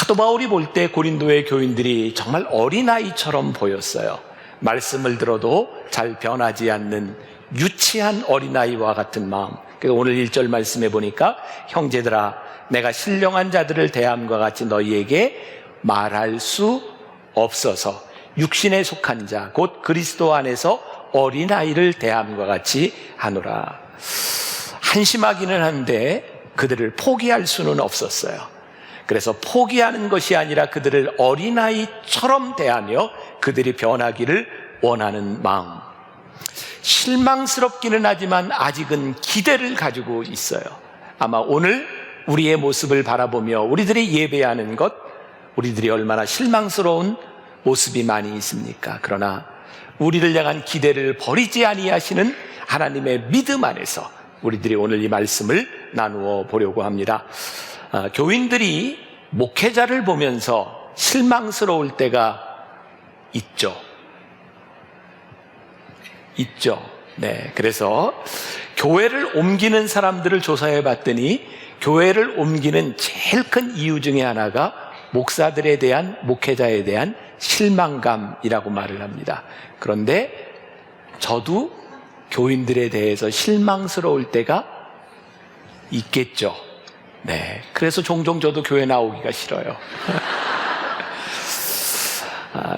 사도 바울이 볼 때 고린도의 교인들이 정말 어린아이처럼 보였어요. 말씀을 들어도 잘 변하지 않는 유치한 어린아이와 같은 마음. 그래서 오늘 1절 말씀해 보니까 형제들아 내가 신령한 자들을 대함과 같이 너희에게 말할 수 없어서 육신에 속한 자 곧 그리스도 안에서 어린아이를 대함과 같이 하노라. 한심하기는 한데 그들을 포기할 수는 없었어요. 그래서 포기하는 것이 아니라 그들을 어린아이처럼 대하며 그들이 변하기를 원하는 마음. 실망스럽기는 하지만 아직은 기대를 가지고 있어요. 아마 오늘 우리의 모습을 바라보며 우리들이 예배하는 것, 우리들이 얼마나 실망스러운 모습이 많이 있습니까? 그러나 우리를 향한 기대를 버리지 아니하시는 하나님의 믿음 안에서 우리들이 오늘 이 말씀을 나누어 보려고 합니다. 교인들이 목회자를 보면서 실망스러울 때가 있죠. 네, 그래서 교회를 옮기는 사람들을 조사해 봤더니 교회를 옮기는 제일 큰 이유 중에 하나가 목사들에 대한, 목회자에 대한 실망감이라고 말을 합니다. 그런데 저도 교인들에 대해서 실망스러울 때가 있겠죠. 네, 그래서 종종 저도 교회 나오기가 싫어요.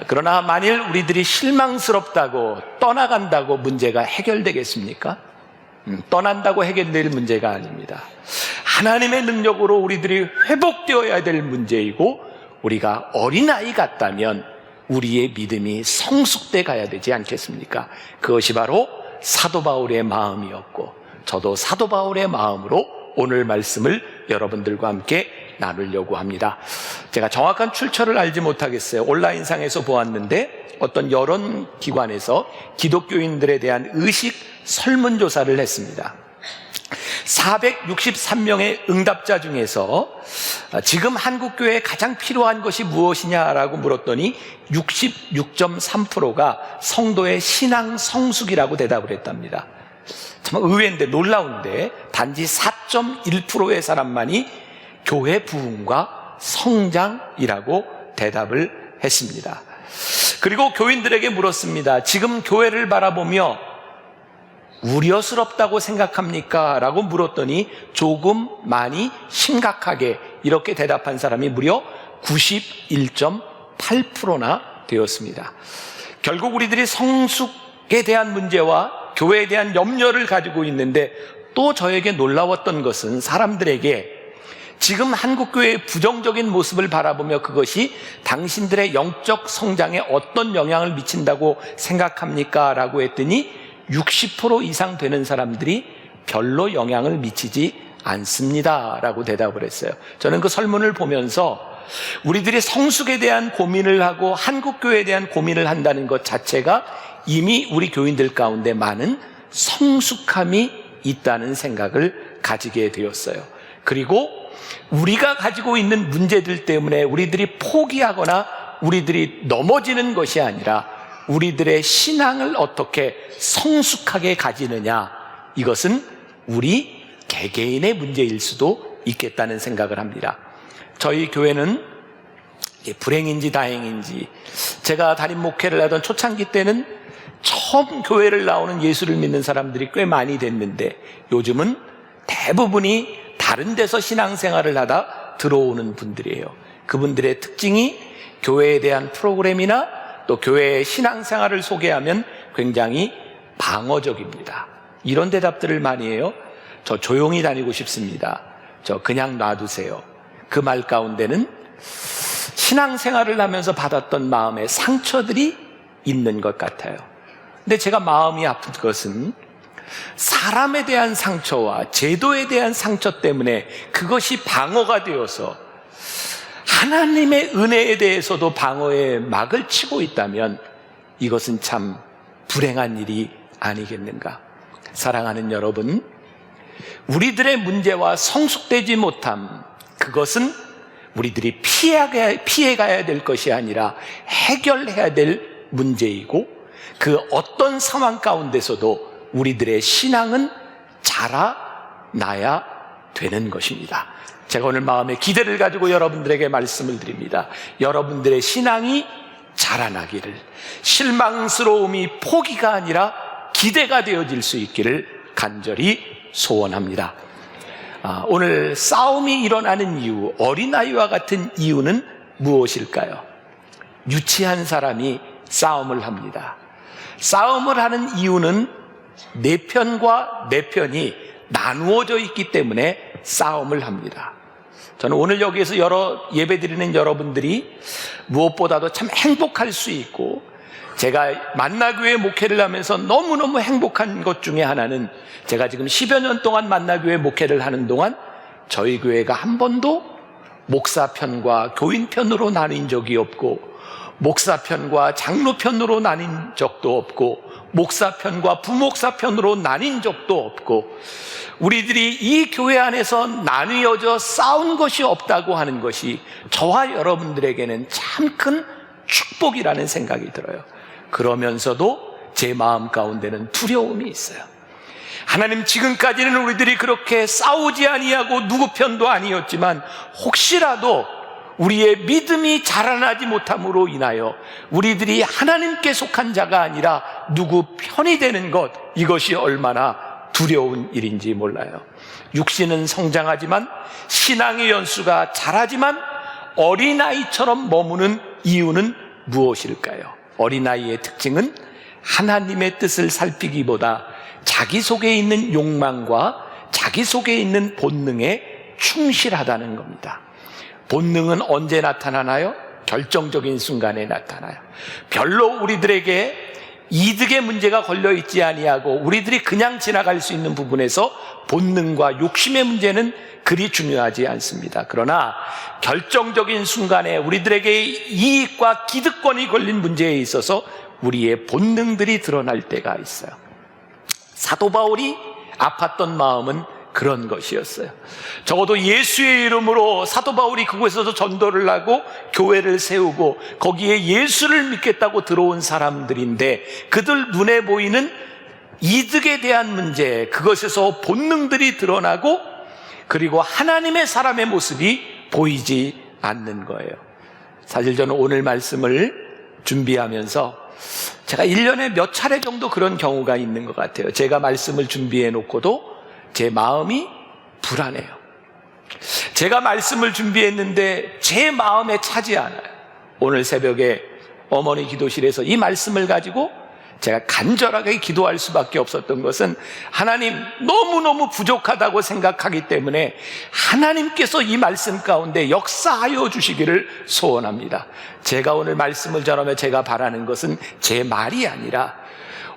그러나 만일 우리들이 실망스럽다고 떠나간다고 문제가 해결되겠습니까? 떠난다고 해결될 문제가 아닙니다. 하나님의 능력으로 우리들이 회복되어야 될 문제이고, 우리가 어린아이 같다면 우리의 믿음이 성숙돼 가야 되지 않겠습니까? 그것이 바로 사도 바울의 마음이었고, 저도 사도 바울의 마음으로 오늘 말씀을 여러분들과 함께 나누려고 합니다. 제가 정확한 출처를 알지 못하겠어요. 온라인상에서 보았는데 어떤 여론기관에서 기독교인들에 대한 의식 설문조사를 했습니다. 463명의 응답자 중에서 지금 한국교회에 가장 필요한 것이 무엇이냐라고 물었더니 66.3%가 성도의 신앙 성숙이라고 대답을 했답니다. 참 의외인데, 놀라운데 단지 4.1%의 사람만이 교회 부흥과 성장이라고 대답을 했습니다. 그리고 교인들에게 물었습니다. 지금 교회를 바라보며 우려스럽다고 생각합니까? 라고 물었더니 조금, 많이, 심각하게 이렇게 대답한 사람이 무려 91.8%나 되었습니다. 결국 우리들이 성숙에 대한 문제와 교회에 대한 염려를 가지고 있는데, 또 저에게 놀라웠던 것은 사람들에게 지금 한국교회의 부정적인 모습을 바라보며 그것이 당신들의 영적 성장에 어떤 영향을 미친다고 생각합니까? 라고 했더니 60% 이상 되는 사람들이 별로 영향을 미치지 않습니다 라고 대답을 했어요. 저는 그 설문을 보면서 우리들이 성숙에 대한 고민을 하고 한국교회에 대한 고민을 한다는 것 자체가 이미 우리 교인들 가운데 많은 성숙함이 있다는 생각을 가지게 되었어요. 그리고 우리가 가지고 있는 문제들 때문에 우리들이 포기하거나 우리들이 넘어지는 것이 아니라 우리들의 신앙을 어떻게 성숙하게 가지느냐, 이것은 우리 개개인의 문제일 수도 있겠다는 생각을 합니다. 저희 교회는 불행인지 다행인지, 제가 담임 목회를 하던 초창기 때는 처음 교회를 나오는 예수를 믿는 사람들이 꽤 많이 됐는데, 요즘은 대부분이 다른 데서 신앙생활을 하다 들어오는 분들이에요. 그분들의 특징이 교회에 대한 프로그램이나 또 교회의 신앙생활을 소개하면 굉장히 방어적입니다. 이런 대답들을 많이 해요. 저 조용히 다니고 싶습니다. 저 그냥 놔두세요. 그 말 가운데는 신앙생활을 하면서 받았던 마음의 상처들이 있는 것 같아요. 근데 제가 마음이 아픈 것은 사람에 대한 상처와 제도에 대한 상처 때문에 그것이 방어가 되어서 하나님의 은혜에 대해서도 방어의 막을 치고 있다면 이것은 참 불행한 일이 아니겠는가. 사랑하는 여러분, 우리들의 문제와 성숙되지 못함, 그것은 우리들이 피해가야 될 것이 아니라 해결해야 될 문제이고, 그 어떤 상황 가운데서도 우리들의 신앙은 자라나야 되는 것입니다. 제가 오늘 마음에 기대를 가지고 여러분들에게 말씀을 드립니다. 여러분들의 신앙이 자라나기를, 실망스러움이 포기가 아니라 기대가 되어질 수 있기를 간절히 소원합니다. 오늘 싸움이 일어나는 이유, 어린아이와 같은 이유는 무엇일까요? 유치한 사람이 싸움을 합니다. 싸움을 하는 이유는 내 편과 내 편이 나누어져 있기 때문에 싸움을 합니다. 저는 오늘 여기에서 예배드리는 여러분들이 무엇보다도 참 행복할 수 있고, 제가 만나교회 목회를 하면서 너무너무 행복한 것 중에 하나는, 제가 지금 10여 년 동안 만나교회 목회를 하는 동안 저희 교회가 한 번도 목사 편과 교인 편으로 나뉜 적이 없고, 목사 편과 장로 편으로 나뉜 적도 없고, 목사 편과 부목사 편으로 나뉜 적도 없고, 우리들이 이 교회 안에서 나뉘어져 싸운 것이 없다고 하는 것이 저와 여러분들에게는 참 큰 축복이라는 생각이 들어요. 그러면서도 제 마음 가운데는 두려움이 있어요. 하나님, 지금까지는 우리들이 그렇게 싸우지 아니하고 누구 편도 아니었지만, 혹시라도 우리의 믿음이 자라나지 못함으로 인하여 우리들이 하나님께 속한 자가 아니라 누구 편이 되는 것, 이것이 얼마나 두려운 일인지 몰라요. 육신은 성장하지만, 신앙의 연수가 자라지만 어린아이처럼 머무는 이유는 무엇일까요? 어린아이의 특징은 하나님의 뜻을 살피기보다 자기 속에 있는 욕망과 자기 속에 있는 본능에 충실하다는 겁니다. 본능은 언제 나타나나요? 결정적인 순간에 나타나요. 별로 우리들에게 이득의 문제가 걸려있지 아니하고 우리들이 그냥 지나갈 수 있는 부분에서 본능과 욕심의 문제는 그리 중요하지 않습니다. 그러나 결정적인 순간에 우리들에게 이익과 기득권이 걸린 문제에 있어서 우리의 본능들이 드러날 때가 있어요. 사도 바울이 아팠던 마음은 그런 것이었어요. 적어도 예수의 이름으로 사도 바울이 그곳에서 전도를 하고 교회를 세우고 거기에 예수를 믿겠다고 들어온 사람들인데, 그들 눈에 보이는 이득에 대한 문제, 그것에서 본능들이 드러나고, 그리고 하나님의 사람의 모습이 보이지 않는 거예요. 사실 저는 오늘 말씀을 준비하면서 제가 1년에 몇 차례 정도 그런 경우가 있는 것 같아요. 제가 말씀을 준비해 놓고도 제 마음이 불안해요. 제가 말씀을 준비했는데 제 마음에 차지 않아요. 오늘 새벽에 어머니 기도실에서 이 말씀을 가지고 제가 간절하게 기도할 수밖에 없었던 것은, 하나님, 너무너무 부족하다고 생각하기 때문에 하나님께서 이 말씀 가운데 역사하여 주시기를 소원합니다. 제가 오늘 말씀을 전하며 제가 바라는 것은 제 말이 아니라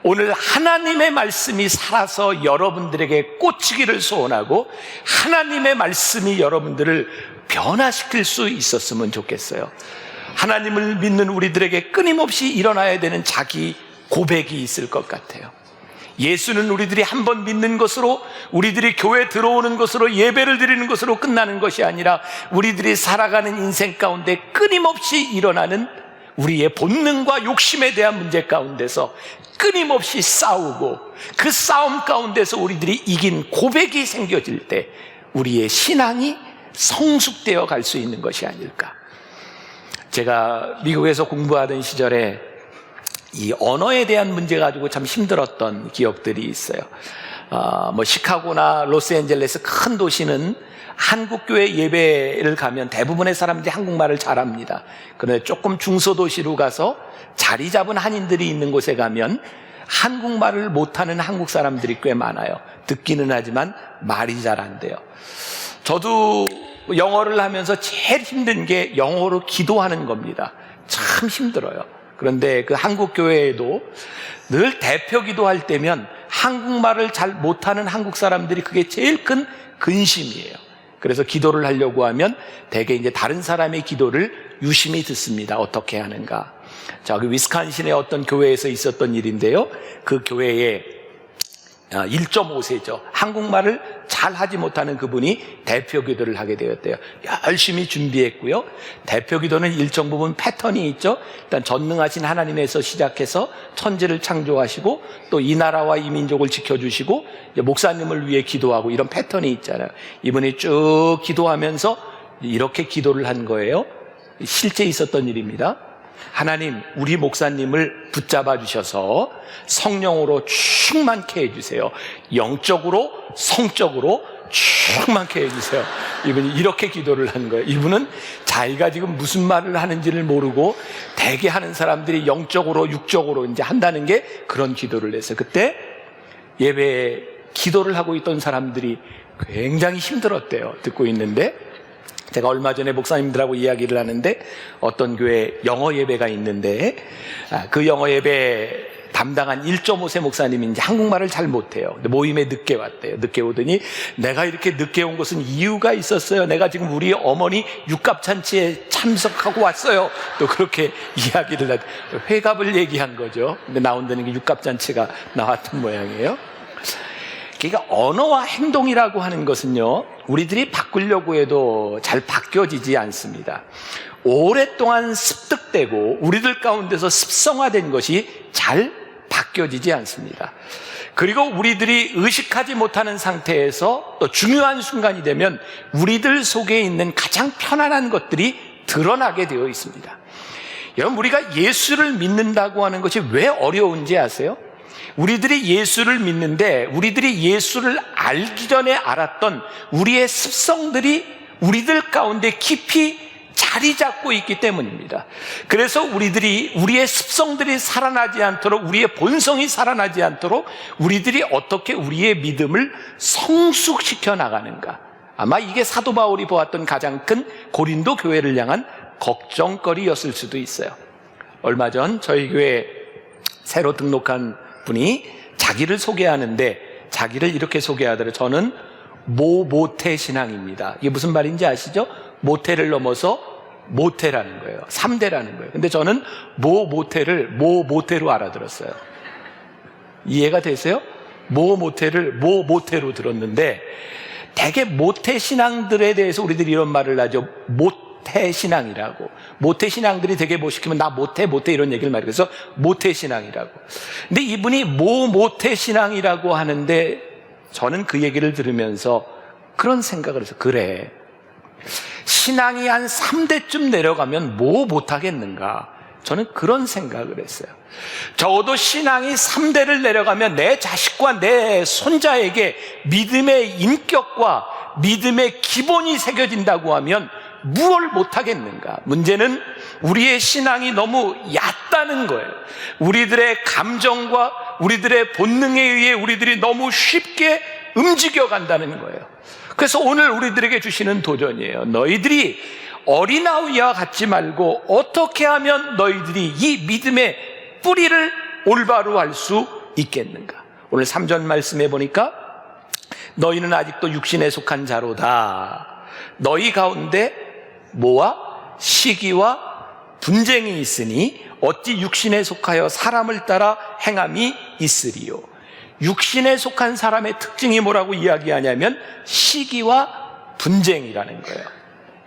오늘 하나님의 말씀이 살아서 여러분들에게 꽂히기를 소원하고, 하나님의 말씀이 여러분들을 변화시킬 수 있었으면 좋겠어요. 하나님을 믿는 우리들에게 끊임없이 일어나야 되는 자기 고백이 있을 것 같아요. 예수는 우리들이 한번 믿는 것으로, 우리들이 교회 들어오는 것으로, 예배를 드리는 것으로 끝나는 것이 아니라 우리들이 살아가는 인생 가운데 끊임없이 일어나는 우리의 본능과 욕심에 대한 문제 가운데서 끊임없이 싸우고, 그 싸움 가운데서 우리들이 이긴 고백이 생겨질 때 우리의 신앙이 성숙되어 갈 수 있는 것이 아닐까. 제가 미국에서 공부하던 시절에 이 언어에 대한 문제 가지고 참 힘들었던 기억들이 있어요. 시카고나 로스앤젤레스 큰 도시는 한국교회 예배를 가면 대부분의 사람들이 한국말을 잘합니다. 그런데 조금 중소도시로 가서 자리 잡은 한인들이 있는 곳에 가면 한국말을 못하는 한국 사람들이 꽤 많아요. 듣기는 하지만 말이 잘 안 돼요. 저도 영어를 하면서 제일 힘든 게 영어로 기도하는 겁니다. 참 힘들어요. 그런데 그 한국 교회에도 늘 대표 기도할 때면 한국말을 잘 못하는 한국 사람들이 그게 제일 큰 근심이에요. 그래서 기도를 하려고 하면 대개 이제 다른 사람의 기도를 유심히 듣습니다. 어떻게 하는가. 자, 그 위스콘신의 어떤 교회에서 있었던 일인데요. 그 교회에 1.5세죠. 한국말을 잘 하지 못하는 그분이 대표 기도를 하게 되었대요. 열심히 준비했고요. 대표 기도는 일정 부분 패턴이 있죠. 일단 전능하신 하나님에서 시작해서 천지를 창조하시고 또 이 나라와 이 민족을 지켜주시고 목사님을 위해 기도하고 이런 패턴이 있잖아요. 이분이 쭉 기도하면서 이렇게 기도를 한 거예요. 실제 있었던 일입니다. 하나님, 우리 목사님을 붙잡아 주셔서 성령으로 충만케 해주세요. 영적으로, 성적으로 충만케 해주세요. 이분이 이렇게 기도를 한 거예요. 이분은 자기가 지금 무슨 말을 하는지를 모르고 대개 하는 사람들이 영적으로, 육적으로 이제 한다는 게 그런 기도를 했어요. 그때 예배에 기도를 하고 있던 사람들이 굉장히 힘들었대요. 듣고 있는데 제가 얼마 전에 목사님들하고 이야기를 하는데 어떤 교회 영어 예배가 있는데 그 영어 예배 담당한 1.5세 목사님이 이제 한국말을 잘 못해요. 근데 모임에 늦게 왔대요. 늦게 오더니 내가 이렇게 늦게 온 것은 이유가 있었어요. 내가 지금 우리 어머니 육갑잔치에 참석하고 왔어요. 또 그렇게 이야기를 회갑을 얘기한 거죠. 근데 나온다는 게 육갑잔치가 나왔던 모양이에요. 그러니까 언어와 행동이라고 하는 것은요, 우리들이 바꾸려고 해도 잘 바뀌어지지 않습니다. 오랫동안 습득되고 우리들 가운데서 습성화된 것이 잘 바뀌어지지 않습니다. 그리고 우리들이 의식하지 못하는 상태에서 또 중요한 순간이 되면 우리들 속에 있는 가장 편안한 것들이 드러나게 되어 있습니다. 여러분, 우리가 예수를 믿는다고 하는 것이 왜 어려운지 아세요? 우리들이 예수를 믿는데 우리들이 예수를 알기 전에 알았던 우리의 습성들이 우리들 가운데 깊이 자리 잡고 있기 때문입니다. 그래서 우리들이 우리의 습성들이 살아나지 않도록, 우리의 본성이 살아나지 않도록 우리들이 어떻게 우리의 믿음을 성숙시켜 나가는가. 아마 이게 사도 바울이 보았던 가장 큰 고린도 교회를 향한 걱정거리였을 수도 있어요. 얼마 전 저희 교회에 새로 등록한 분이 자기를 소개하는데 자기를 이렇게 소개하더라고요. 저는 모태 신앙입니다. 이게 무슨 말인지 아시죠? 모태를 넘어서 모태라는 거예요. 3대라는 거예요. 근데 저는 모태를 모태로 알아들었어요. 이해가 되세요? 모태를 모태로 들었는데 대개 모태 신앙들에 대해서 우리들이 이런 말을 하죠. 모태신앙이라고. 모태신앙들이 되게 뭐 시키면 나 모태 이런 얘기를 많이 해서 모태신앙이라고. 근데 이분이 모태신앙이라고 하는데 저는 그 얘기를 들으면서 그런 생각을 해서 그래, 신앙이 한 3대쯤 내려가면 뭐 못하겠는가. 저는 그런 생각을 했어요. 적어도 신앙이 3대를 내려가면 내 자식과 내 손자에게 믿음의 인격과 믿음의 기본이 새겨진다고 하면 무엇을 못하겠는가. 문제는 우리의 신앙이 너무 얕다는 거예요. 우리들의 감정과 우리들의 본능에 의해 우리들이 너무 쉽게 움직여간다는 거예요. 그래서 오늘 우리들에게 주시는 도전이에요. 너희들이 어린아이와 같지 말고 어떻게 하면 너희들이 이 믿음의 뿌리를 올바로 할 수 있겠는가. 오늘 3절 말씀해 보니까 너희는 아직도 육신에 속한 자로다. 너희 가운데 뭐와 시기와 분쟁이 있으니 어찌 육신에 속하여 사람을 따라 행함이 있으리요. 육신에 속한 사람의 특징이 뭐라고 이야기하냐면 시기와 분쟁이라는 거예요.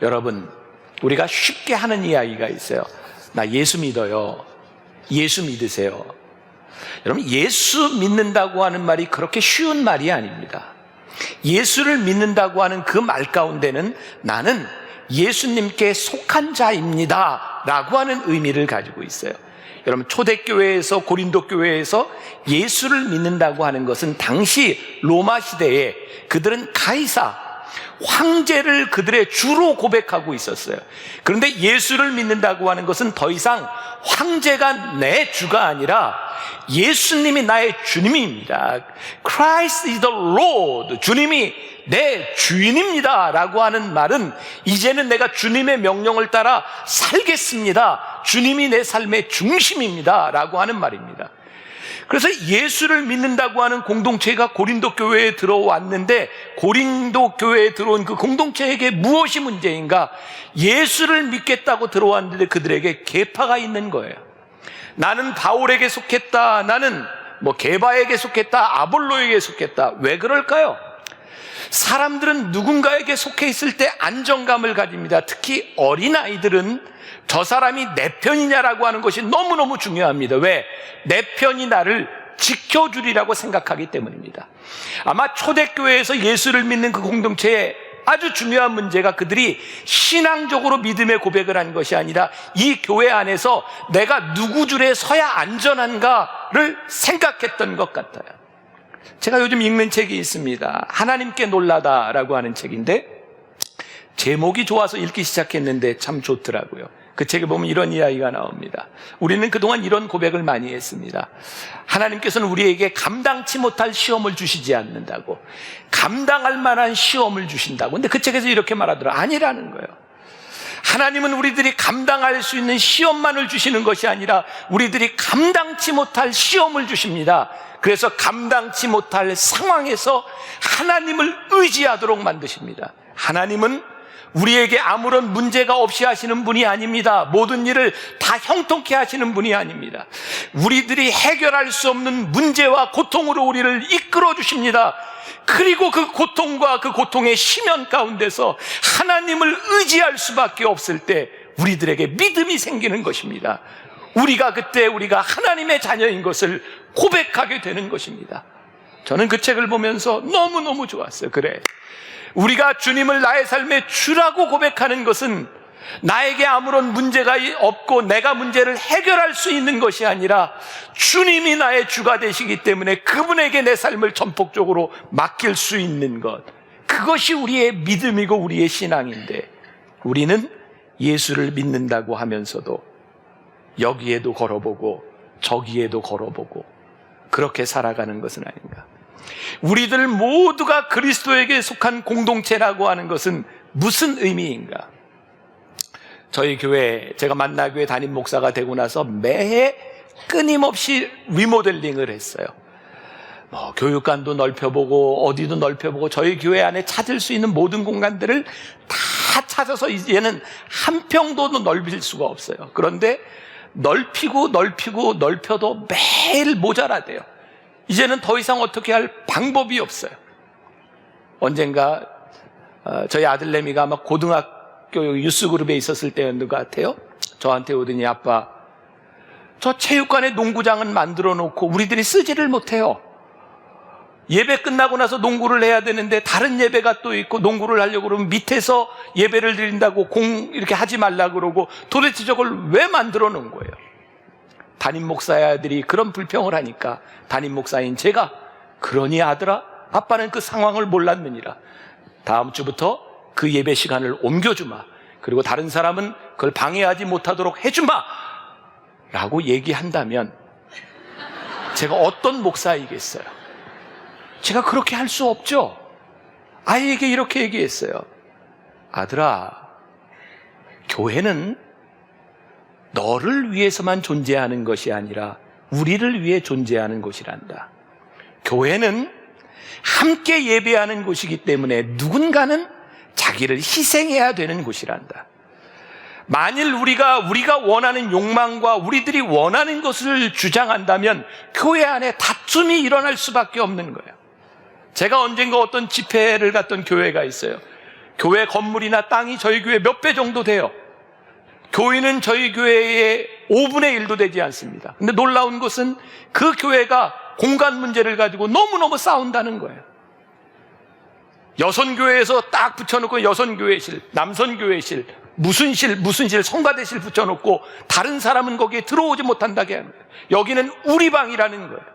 여러분, 우리가 쉽게 하는 이야기가 있어요. 나 예수 믿어요. 예수 믿으세요. 여러분, 예수 믿는다고 하는 말이 그렇게 쉬운 말이 아닙니다. 예수를 믿는다고 하는 그 말 가운데는 나는 예수님께 속한 자입니다 라고 하는 의미를 가지고 있어요. 여러분, 초대교회에서, 고린도 교회에서 예수를 믿는다고 하는 것은 당시 로마 시대에 그들은 가이사, 황제를 그들의 주로 고백하고 있었어요. 그런데 예수를 믿는다고 하는 것은 더 이상 황제가 내 주가 아니라 예수님이 나의 주님입니다. Christ is the Lord. 주님이 내 주인입니다 라고 하는 말은 이제는 내가 주님의 명령을 따라 살겠습니다. 주님이 내 삶의 중심입니다 라고 하는 말입니다. 그래서 예수를 믿는다고 하는 공동체가 고린도 교회에 들어왔는데 고린도 교회에 들어온 그 공동체에게 무엇이 문제인가? 예수를 믿겠다고 들어왔는데 그들에게 계파가 있는 거예요. 나는 바울에게 속했다. 나는 뭐 게바에게 속했다, 아볼로에게 속했다. 왜 그럴까요? 사람들은 누군가에게 속해 있을 때 안정감을 가집니다. 특히 어린아이들은 저 사람이 내 편이냐라고 하는 것이 너무너무 중요합니다. 왜? 내 편이 나를 지켜주리라고 생각하기 때문입니다. 아마 초대교회에서 예수를 믿는 그 공동체의 아주 중요한 문제가 그들이 신앙적으로 믿음의 고백을 한 것이 아니라 이 교회 안에서 내가 누구 줄에 서야 안전한가를 생각했던 것 같아요. 제가 요즘 읽는 책이 있습니다. 하나님께 놀라다라고 하는 책인데 제목이 좋아서 읽기 시작했는데 참 좋더라고요. 그 책에 보면 이런 이야기가 나옵니다. 우리는 그동안 이런 고백을 많이 했습니다. 하나님께서는 우리에게 감당치 못할 시험을 주시지 않는다고, 감당할 만한 시험을 주신다고. 근데 그 책에서 이렇게 말하더라. 아니라는 거예요. 하나님은 우리들이 감당할 수 있는 시험만을 주시는 것이 아니라 우리들이 감당치 못할 시험을 주십니다. 그래서 감당치 못할 상황에서 하나님을 의지하도록 만드십니다. 하나님은 우리에게 아무런 문제가 없이 하시는 분이 아닙니다. 모든 일을 다 형통케 하시는 분이 아닙니다. 우리들이 해결할 수 없는 문제와 고통으로 우리를 이끌어 주십니다. 그리고 그 고통과 그 고통의 심연 가운데서 하나님을 의지할 수밖에 없을 때 우리들에게 믿음이 생기는 것입니다. 그때 우리가 하나님의 자녀인 것을 고백하게 되는 것입니다. 저는 그 책을 보면서 너무너무 좋았어요. 그래, 우리가 주님을 나의 삶의 주라고 고백하는 것은 나에게 아무런 문제가 없고 내가 문제를 해결할 수 있는 것이 아니라 주님이 나의 주가 되시기 때문에 그분에게 내 삶을 전폭적으로 맡길 수 있는 것, 그것이 우리의 믿음이고 우리의 신앙인데 우리는 예수를 믿는다고 하면서도 여기에도 걸어보고 저기에도 걸어보고 그렇게 살아가는 것은 아닌가. 우리들 모두가 그리스도에게 속한 공동체라고 하는 것은 무슨 의미인가? 저희 교회, 제가 만나교회 담임 목사가 되고 나서 매해 끊임없이 리모델링을 했어요. 교육관도 넓혀보고 어디도 넓혀보고 저희 교회 안에 찾을 수 있는 모든 공간들을 다 찾아서 이제는 한 평도 넓힐 수가 없어요. 그런데 넓혀도 매일 모자라대요. 이제는 더 이상 어떻게 할 방법이 없어요. 언젠가 저희 아들내미가 아마 고등학교 유스그룹에 있었을 때였는 것 같아요. 저한테 오더니 아빠, 저 체육관에 농구장은 만들어 놓고 우리들이 쓰지를 못해요. 예배 끝나고 나서 농구를 해야 되는데 다른 예배가 또 있고 농구를 하려고 그러면 밑에서 예배를 드린다고 이렇게 하지 말라고 그러고 도대체 저걸 왜 만들어 놓은 거예요? 담임 목사의 아들이 그런 불평을 하니까 담임 목사인 제가, 그러니 아들아, 아빠는 그 상황을 몰랐느니라. 다음 주부터 그 예배 시간을 옮겨주마. 그리고 다른 사람은 그걸 방해하지 못하도록 해주마. 라고 얘기한다면 제가 어떤 목사이겠어요? 제가 그렇게 할 수 없죠. 아이에게 이렇게 얘기했어요. 아들아, 교회는 너를 위해서만 존재하는 것이 아니라 우리를 위해 존재하는 곳이란다. 교회는 함께 예배하는 곳이기 때문에 누군가는 자기를 희생해야 되는 곳이란다. 만일 우리가 원하는 욕망과 우리들이 원하는 것을 주장한다면 교회 안에 다툼이 일어날 수밖에 없는 거예요. 제가 언젠가 어떤 집회를 갔던 교회가 있어요. 교회 건물이나 땅이 저희 교회 몇 배 정도 돼요. 교회는 저희 교회의 5분의 1도 되지 않습니다. 근데 놀라운 것은 그 교회가 공간 문제를 가지고 너무너무 싸운다는 거예요. 여선교회에서 딱 붙여놓고 여선교회실, 남선교회실, 무슨 실, 성가대실 붙여놓고 다른 사람은 거기에 들어오지 못한다게 하는 거예요. 여기는 우리 방이라는 거예요.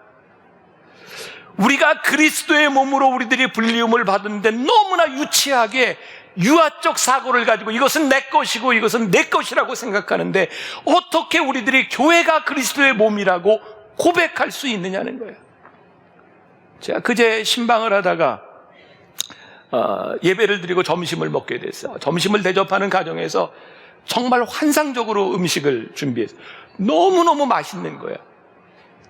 우리가 그리스도의 몸으로 우리들이 불리움을 받는데 너무나 유치하게 유아적 사고를 가지고 이것은 내 것이고 이것은 내 것이라고 생각하는데 어떻게 우리들이 교회가 그리스도의 몸이라고 고백할 수 있느냐는 거예요. 제가 그제 신방을 하다가 예배를 드리고 점심을 먹게 됐어요. 점심을 대접하는 가정에서 정말 환상적으로 음식을 준비했어요. 너무너무 맛있는 거예요.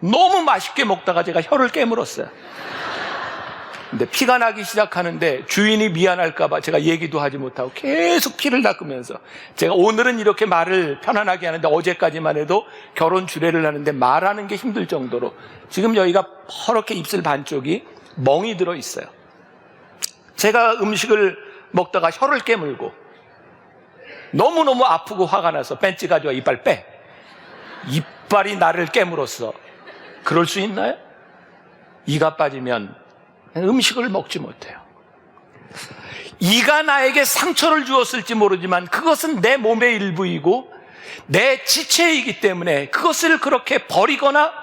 너무 맛있게 먹다가 제가 혀를 깨물었어요. 근데 피가 나기 시작하는데 주인이 미안할까봐 제가 얘기도 하지 못하고 계속 피를 닦으면서, 제가 오늘은 이렇게 말을 편안하게 하는데 어제까지만 해도 결혼 주례를 하는데 말하는 게 힘들 정도로 지금 여기가 퍼렇게 입술 반쪽이 멍이 들어 있어요. 제가 음식을 먹다가 혀를 깨물고 너무너무 아프고 화가 나서 벤치 가져와 이빨 빼. 이빨이 나를 깨물었어. 그럴 수 있나요? 이가 빠지면 음식을 먹지 못해요. 이가 나에게 상처를 주었을지 모르지만 그것은 내 몸의 일부이고 내 지체이기 때문에 그것을 그렇게 버리거나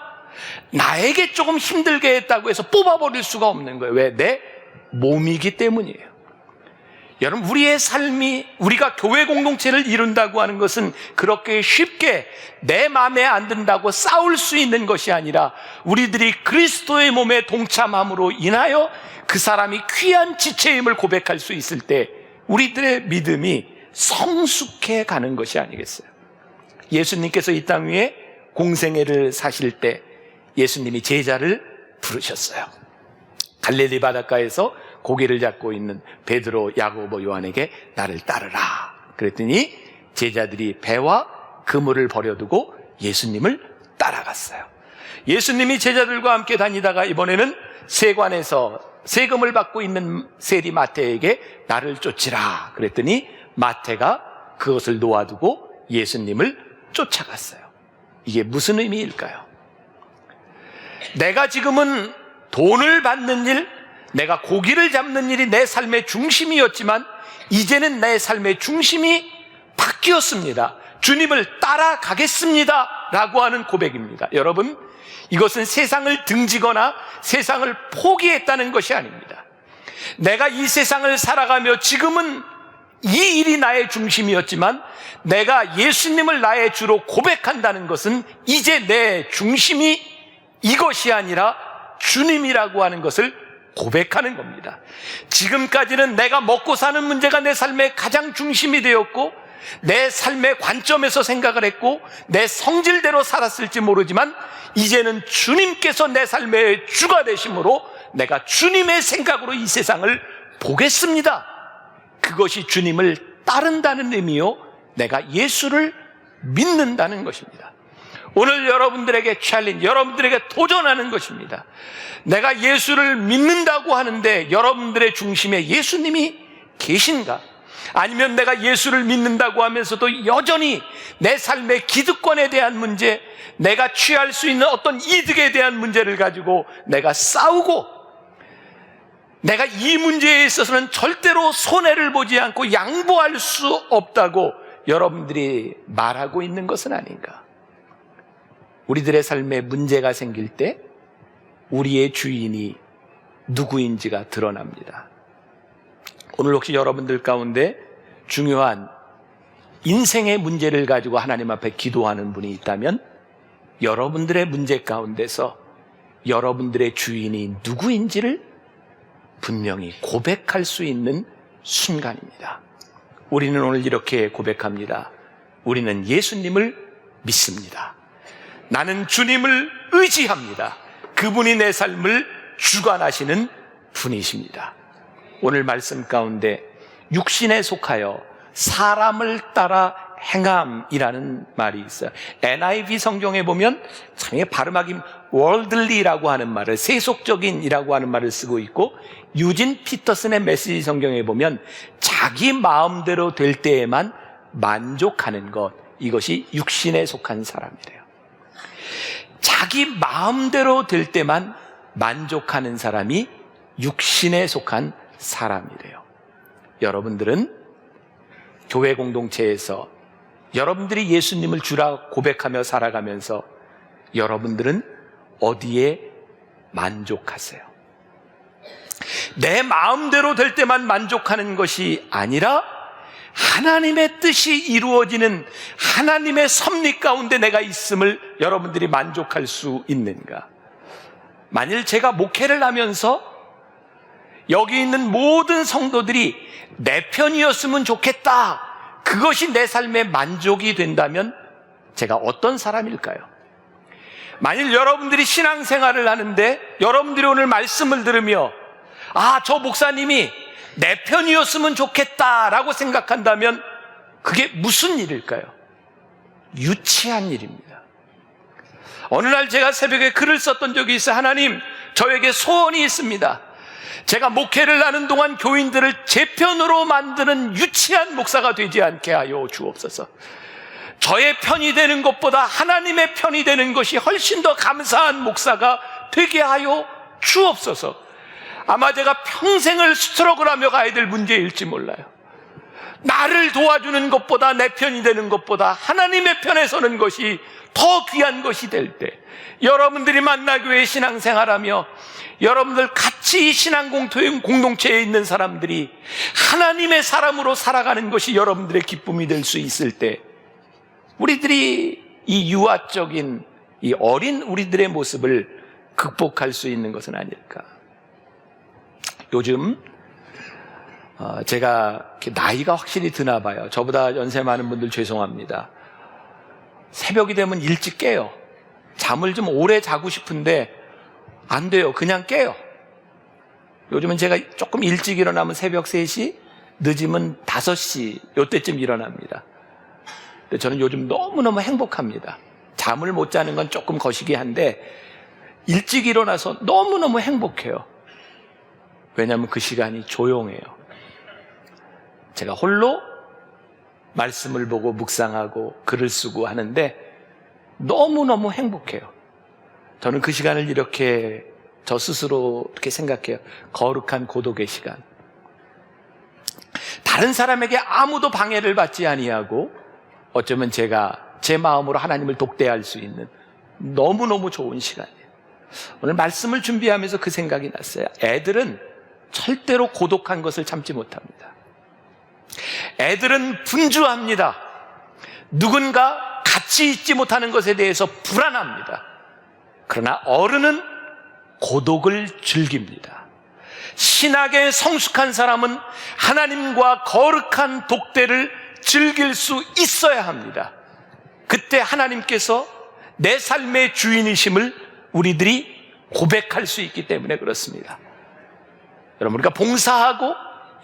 나에게 조금 힘들게 했다고 해서 뽑아버릴 수가 없는 거예요. 왜? 내 몸이기 때문이에요. 여러분, 우리의 삶이, 우리가 교회 공동체를 이룬다고 하는 것은 그렇게 쉽게 내 마음에 안 든다고 싸울 수 있는 것이 아니라 우리들이 그리스도의 몸에 동참함으로 인하여 그 사람이 귀한 지체임을 고백할 수 있을 때 우리들의 믿음이 성숙해 가는 것이 아니겠어요? 예수님께서 이 땅 위에 공생애를 사실 때 예수님이 제자를 부르셨어요. 갈릴리 바닷가에서 고기를 잡고 있는 베드로, 야고보, 요한에게 나를 따르라. 그랬더니 제자들이 배와 그물을 버려두고 예수님을 따라갔어요. 예수님이 제자들과 함께 다니다가 이번에는 세관에서 세금을 받고 있는 세리 마태에게 나를 쫓으라. 그랬더니 마태가 그것을 놓아두고 예수님을 쫓아갔어요. 이게 무슨 의미일까요? 내가 지금은 돈을 받는 일, 내가 고기를 잡는 일이 내 삶의 중심이었지만 이제는 내 삶의 중심이 바뀌었습니다. 주님을 따라가겠습니다 라고 하는 고백입니다. 여러분, 이것은 세상을 등지거나 세상을 포기했다는 것이 아닙니다. 내가 이 세상을 살아가며 지금은 이 일이 나의 중심이었지만 내가 예수님을 나의 주로 고백한다는 것은 이제 내 중심이 이것이 아니라 주님이라고 하는 것을 고백하는 겁니다. 지금까지는 내가 먹고 사는 문제가 내 삶의 가장 중심이 되었고 내 삶의 관점에서 생각을 했고 내 성질대로 살았을지 모르지만 이제는 주님께서 내 삶의 주가 되심으로 내가 주님의 생각으로 이 세상을 보겠습니다. 그것이 주님을 따른다는 의미요, 내가 예수를 믿는다는 것입니다. 오늘 여러분들에게 챌린지, 여러분들에게 도전하는 것입니다. 내가 예수를 믿는다고 하는데 여러분들의 중심에 예수님이 계신가? 아니면 내가 예수를 믿는다고 하면서도 여전히 내 삶의 기득권에 대한 문제, 내가 취할 수 있는 어떤 이득에 대한 문제를 가지고 내가 싸우고 내가 이 문제에 있어서는 절대로 손해를 보지 않고 양보할 수 없다고 여러분들이 말하고 있는 것은 아닌가? 우리들의 삶에 문제가 생길 때 우리의 주인이 누구인지가 드러납니다. 오늘 혹시 여러분들 가운데 중요한 인생의 문제를 가지고 하나님 앞에 기도하는 분이 있다면 여러분들의 문제 가운데서 여러분들의 주인이 누구인지를 분명히 고백할 수 있는 순간입니다. 우리는 오늘 이렇게 고백합니다. 우리는 예수님을 믿습니다. 나는 주님을 의지합니다. 그분이 내 삶을 주관하시는 분이십니다. 오늘 말씀 가운데 육신에 속하여 사람을 따라 행함이라는 말이 있어요. NIV 성경에 보면 참 발음하기 worldly라고 하는 말을, 세속적인이라고 하는 말을 쓰고 있고, 유진 피터슨의 메시지 성경에 보면 자기 마음대로 될 때에만 만족하는 것, 이것이 육신에 속한 사람이래요. 자기 마음대로 될 때만 만족하는 사람이 육신에 속한 사람이래요. 여러분들은 교회 공동체에서 여러분들이 예수님을 주라 고백하며 살아가면서 여러분들은 어디에 만족하세요? 내 마음대로 될 때만 만족하는 것이 아니라 하나님의 뜻이 이루어지는 하나님의 섭리 가운데 내가 있음을 여러분들이 만족할 수 있는가? 만일 제가 목회를 하면서 여기 있는 모든 성도들이 내 편이었으면 좋겠다, 그것이 내 삶의 만족이 된다면 제가 어떤 사람일까요? 만일 여러분들이 신앙생활을 하는데 여러분들이 오늘 말씀을 들으며 저 목사님이 내 편이었으면 좋겠다라고 생각한다면 그게 무슨 일일까요? 유치한 일입니다. 어느 날 제가 새벽에 글을 썼던 적이 있어요. 하나님, 저에게 소원이 있습니다. 제가 목회를 하는 동안 교인들을 제 편으로 만드는 유치한 목사가 되지 않게 하여 주옵소서. 저의 편이 되는 것보다 하나님의 편이 되는 것이 훨씬 더 감사한 목사가 되게 하여 주옵소서. 아마 제가 평생을 스트러글하며 가야 될 문제일지 몰라요. 나를 도와주는 것보다, 내 편이 되는 것보다 하나님의 편에 서는 것이 더 귀한 것이 될 때, 여러분들이 만나교회 신앙생활하며 여러분들 같이 신앙 공동체에 있는 사람들이 하나님의 사람으로 살아가는 것이 여러분들의 기쁨이 될 수 있을 때, 우리들이 이 유아적인 이 어린 우리들의 모습을 극복할 수 있는 것은 아닐까. 요즘 제가 나이가 확실히 드나 봐요. 저보다 연세 많은 분들 죄송합니다. 새벽이 되면 일찍 깨요. 잠을 좀 오래 자고 싶은데 안 돼요. 그냥 깨요. 요즘은 제가 조금 일찍 일어나면 새벽 3시, 늦으면 5시 요때쯤 일어납니다. 근데 저는 요즘 너무너무 행복합니다. 잠을 못 자는 건 조금 거시기한데 일찍 일어나서 너무너무 행복해요. 왜냐하면 그 시간이 조용해요. 제가 홀로 말씀을 보고 묵상하고 글을 쓰고 하는데 너무너무 행복해요. 저는 그 시간을 이렇게 저 스스로 이렇게 생각해요. 거룩한 고독의 시간. 다른 사람에게 아무도 방해를 받지 아니하고 어쩌면 제가 제 마음으로 하나님을 독대할 수 있는 너무너무 좋은 시간이에요. 오늘 말씀을 준비하면서 그 생각이 났어요. 애들은 절대로 고독한 것을 참지 못합니다. 애들은 분주합니다. 누군가 같이 있지 못하는 것에 대해서 불안합니다. 그러나 어른은 고독을 즐깁니다. 신학에 성숙한 사람은 하나님과 거룩한 독대를 즐길 수 있어야 합니다. 그때 하나님께서 내 삶의 주인이심을 우리들이 고백할 수 있기 때문에 그렇습니다. 여러분, 우리가 봉사하고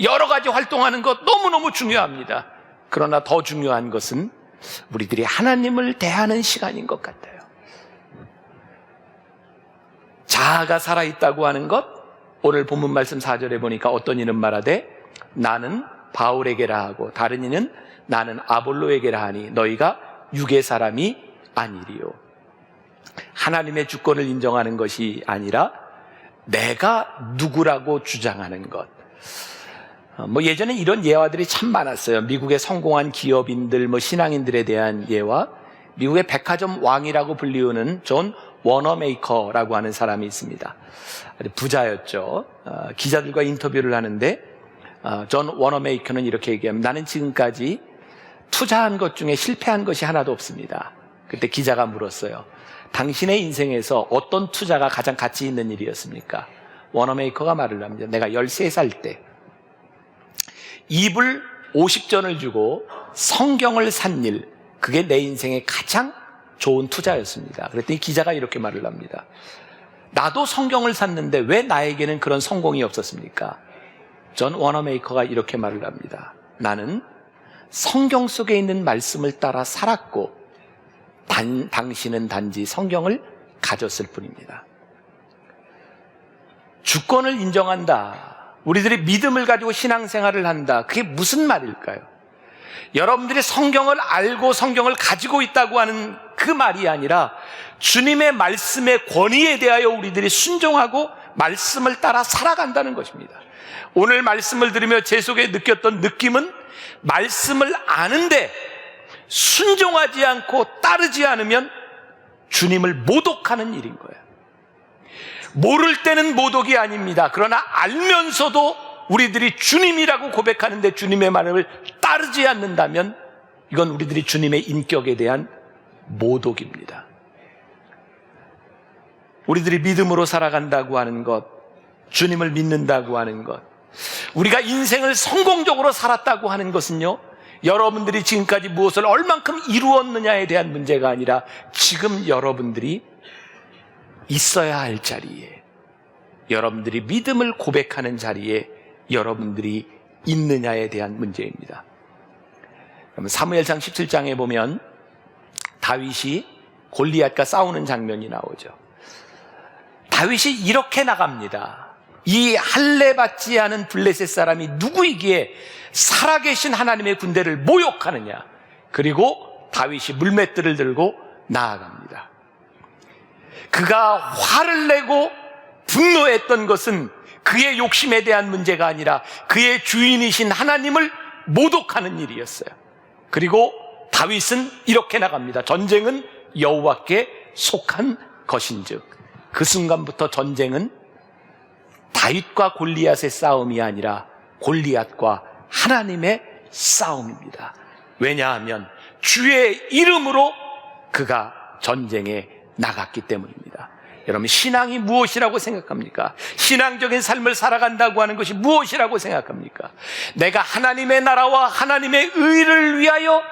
여러 가지 활동하는 것 너무너무 중요합니다. 그러나 더 중요한 것은 우리들이 하나님을 대하는 시간인 것 같아요. 자아가 살아있다고 하는 것, 오늘 본문 말씀 4절에 보니까 어떤 이는 말하되 나는 바울에게라 하고 다른 이는 나는 아볼로에게라 하니 너희가 육의 사람이 아니리요. 하나님의 주권을 인정하는 것이 아니라 내가 누구라고 주장하는 것. 예전에 이런 예화들이 참 많았어요. 미국의 성공한 기업인들, 신앙인들에 대한 예화. 미국의 백화점 왕이라고 불리우는 존 워너메이커라고 하는 사람이 있습니다. 아주 부자였죠. 기자들과 인터뷰를 하는데 존 워너메이커는 이렇게 얘기합니다. 나는 지금까지 투자한 것 중에 실패한 것이 하나도 없습니다. 그때 기자가 물었어요. 당신의 인생에서 어떤 투자가 가장 가치 있는 일이었습니까? 워너메이커가 말을 합니다. 내가 13살 때 이불 50전을 주고 성경을 산 일, 그게 내 인생의 가장 좋은 투자였습니다. 그랬더니 기자가 이렇게 말을 합니다. 나도 성경을 샀는데 왜 나에게는 그런 성공이 없었습니까? 존 워너메이커가 이렇게 말을 합니다. 나는 성경 속에 있는 말씀을 따라 살았고 당신은 단지 성경을 가졌을 뿐입니다. 주권을 인정한다. 우리들이 믿음을 가지고 신앙생활을 한다. 그게 무슨 말일까요? 여러분들이 성경을 알고 성경을 가지고 있다고 하는 그 말이 아니라 주님의 말씀의 권위에 대하여 우리들이 순종하고 말씀을 따라 살아간다는 것입니다. 오늘 말씀을 들으며 제 속에 느꼈던 느낌은 말씀을 아는데 순종하지 않고 따르지 않으면 주님을 모독하는 일인 거예요. 모를 때는 모독이 아닙니다. 그러나 알면서도 우리들이 주님이라고 고백하는데 주님의 말을 따르지 않는다면 이건 우리들이 주님의 인격에 대한 모독입니다. 우리들이 믿음으로 살아간다고 하는 것, 주님을 믿는다고 하는 것, 우리가 인생을 성공적으로 살았다고 하는 것은요, 여러분들이 지금까지 무엇을 얼만큼 이루었느냐에 대한 문제가 아니라 지금 여러분들이 있어야 할 자리에 여러분들이 믿음을 고백하는 자리에 여러분들이 있느냐에 대한 문제입니다. 그러면 사무엘상 17장에 보면 다윗이 골리앗과 싸우는 장면이 나오죠. 다윗이 이렇게 나갑니다. 이 할례 받지 않은 블레셋 사람이 누구이기에 살아계신 하나님의 군대를 모욕하느냐. 그리고 다윗이 물맷들을 들고 나아갑니다. 그가 화를 내고 분노했던 것은 그의 욕심에 대한 문제가 아니라 그의 주인이신 하나님을 모독하는 일이었어요. 그리고 다윗은 이렇게 나갑니다. 전쟁은 여호와께 속한 것인즉. 그 순간부터 전쟁은 다윗과 골리앗의 싸움이 아니라 골리앗과 하나님의 싸움입니다. 왜냐하면 주의 이름으로 그가 전쟁에 나갔기 때문입니다. 여러분, 신앙이 무엇이라고 생각합니까? 신앙적인 삶을 살아간다고 하는 것이 무엇이라고 생각합니까? 내가 하나님의 나라와 하나님의 의를 위하여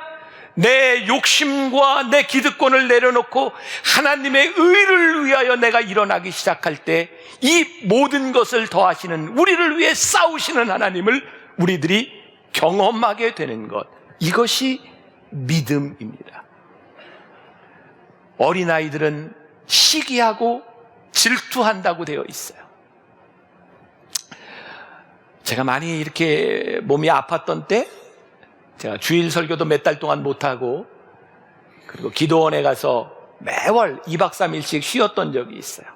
내 욕심과 내 기득권을 내려놓고 하나님의 의를 위하여 내가 일어나기 시작할 때 이 모든 것을 더하시는, 우리를 위해 싸우시는 하나님을 우리들이 경험하게 되는 것, 이것이 믿음입니다. 어린아이들은 시기하고 질투한다고 되어 있어요. 제가 많이 이렇게 몸이 아팠던 때 제가 주일 설교도 몇 달 동안 못하고, 그리고 기도원에 가서 매월 2박 3일씩 쉬었던 적이 있어요.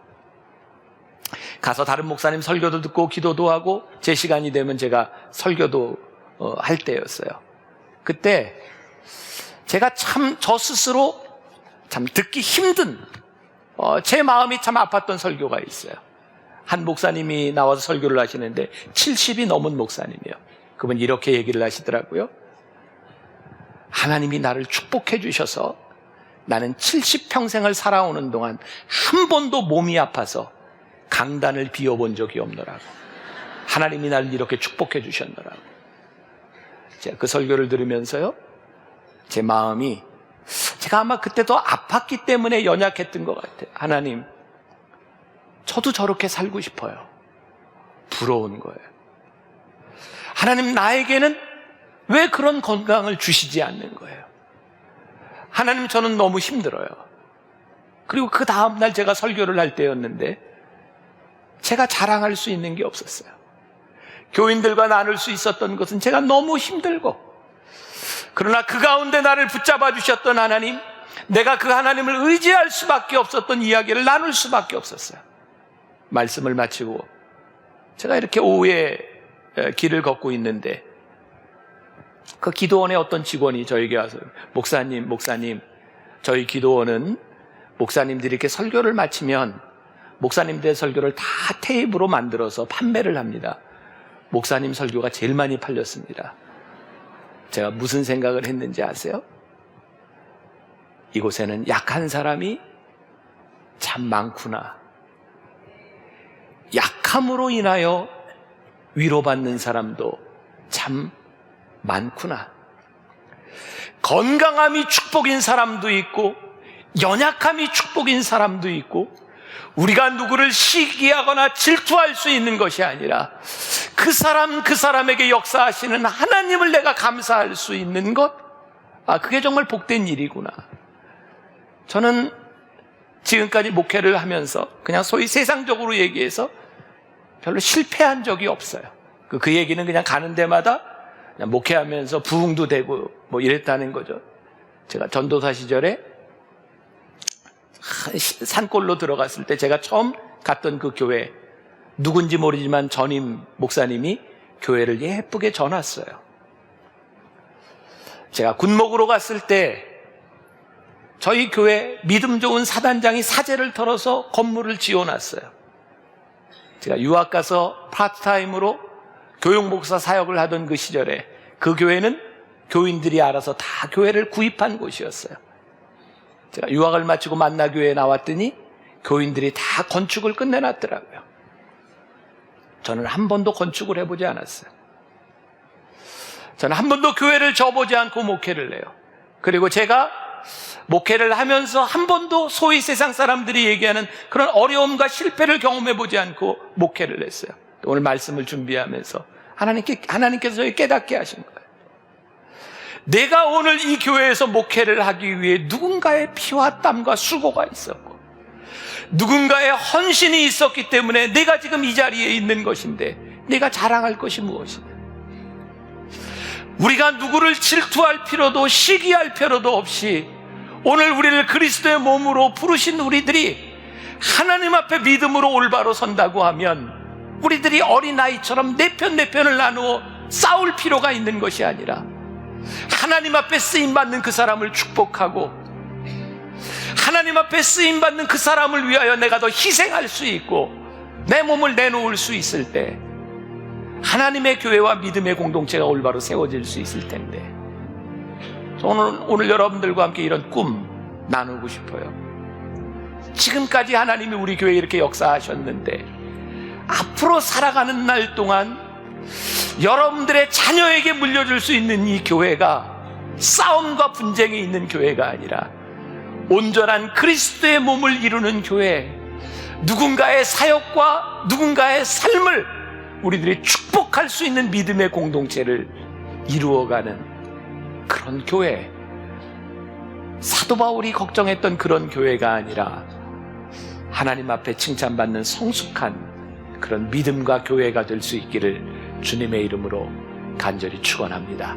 가서 다른 목사님 설교도 듣고 기도도 하고 제 시간이 되면 제가 설교도 할 때였어요. 그때 제가 참 저 스스로 참 듣기 힘든, 제 마음이 참 아팠던 설교가 있어요. 한 목사님이 나와서 설교를 하시는데 70이 넘은 목사님이에요. 그분 이렇게 얘기를 하시더라고요. 하나님이 나를 축복해 주셔서 나는 70평생을 살아오는 동안 한 번도 몸이 아파서 강단을 비워본 적이 없노라고. 하나님이 나를 이렇게 축복해 주셨노라고. 제가 그 설교를 들으면서요, 제 마음이, 제가 아마 그때도 아팠기 때문에 연약했던 것 같아요. 하나님, 저도 저렇게 살고 싶어요. 부러운 거예요. 하나님, 나에게는 왜 그런 건강을 주시지 않는 거예요? 하나님, 저는 너무 힘들어요. 그리고 그 다음날 제가 설교를 할 때였는데 제가 자랑할 수 있는 게 없었어요. 교인들과 나눌 수 있었던 것은 제가 너무 힘들고, 그러나 그 가운데 나를 붙잡아 주셨던 하나님, 내가 그 하나님을 의지할 수밖에 없었던 이야기를 나눌 수밖에 없었어요. 말씀을 마치고 제가 이렇게 오후에 길을 걷고 있는데 그 기도원의 어떤 직원이 저에게 와서, 목사님, 저희 기도원은 목사님들이 이렇게 설교를 마치면 목사님들의 설교를 다 테이프로 만들어서 판매를 합니다. 목사님 설교가 제일 많이 팔렸습니다. 제가 무슨 생각을 했는지 아세요? 이곳에는 약한 사람이 참 많구나. 약함으로 인하여 위로받는 사람도 참 많구나. 건강함이 축복인 사람도 있고 연약함이 축복인 사람도 있고, 우리가 누구를 시기하거나 질투할 수 있는 것이 아니라 그 사람에게 역사하시는 하나님을 내가 감사할 수 있는 것, 그게 정말 복된 일이구나. 저는 지금까지 목회를 하면서 그냥 소위 세상적으로 얘기해서 별로 실패한 적이 없어요. 그 얘기는 그냥 가는 데마다 그냥 목회하면서 부흥도 되고 뭐 이랬다는 거죠. 제가 전도사 시절에 산골로 들어갔을 때 제가 처음 갔던 그 교회, 누군지 모르지만 전임 목사님이 교회를 예쁘게 전왔어요. 제가 군목으로 갔을 때 저희 교회 믿음 좋은 사단장이 사제를 털어서 건물을 지어놨어요. 제가 유학 가서 파트타임으로 교육목사 사역을 하던 그 시절에 그 교회는 교인들이 알아서 다 교회를 구입한 곳이었어요. 제가 유학을 마치고 만나교회에 나왔더니 교인들이 다 건축을 끝내놨더라고요. 저는 한 번도 건축을 해보지 않았어요. 저는 한 번도 교회를 져보지 않고 목회를 해요. 그리고 제가 목회를 하면서 한 번도 소위 세상 사람들이 얘기하는 그런 어려움과 실패를 경험해 보지 않고 목회를 했어요. 오늘 말씀을 준비하면서 하나님께서 저희 깨닫게 하신 거예요. 내가 오늘 이 교회에서 목회를 하기 위해 누군가의 피와 땀과 수고가 있었고 누군가의 헌신이 있었기 때문에 내가 지금 이 자리에 있는 것인데 내가 자랑할 것이 무엇이냐? 우리가 누구를 질투할 필요도 시기할 필요도 없이 오늘 우리를 그리스도의 몸으로 부르신 우리들이 하나님 앞에 믿음으로 올바로 선다고 하면 우리들이 어린아이처럼 내 편을 나누어 싸울 필요가 있는 것이 아니라 하나님 앞에 쓰임받는 그 사람을 축복하고 하나님 앞에 쓰임받는 그 사람을 위하여 내가 더 희생할 수 있고 내 몸을 내놓을 수 있을 때 하나님의 교회와 믿음의 공동체가 올바로 세워질 수 있을 텐데 오늘 여러분들과 함께 이런 꿈 나누고 싶어요. 지금까지 하나님이 우리 교회에 이렇게 역사하셨는데 앞으로 살아가는 날 동안 여러분들의 자녀에게 물려줄 수 있는 이 교회가 싸움과 분쟁이 있는 교회가 아니라 온전한 그리스도의 몸을 이루는 교회, 누군가의 사역과 누군가의 삶을 우리들이 축복할 수 있는 믿음의 공동체를 이루어가는 그런 교회, 사도 바울이 걱정했던 그런 교회가 아니라 하나님 앞에 칭찬받는 성숙한 그런 믿음과 교회가 될 수 있기를 주님의 이름으로 간절히 축원합니다.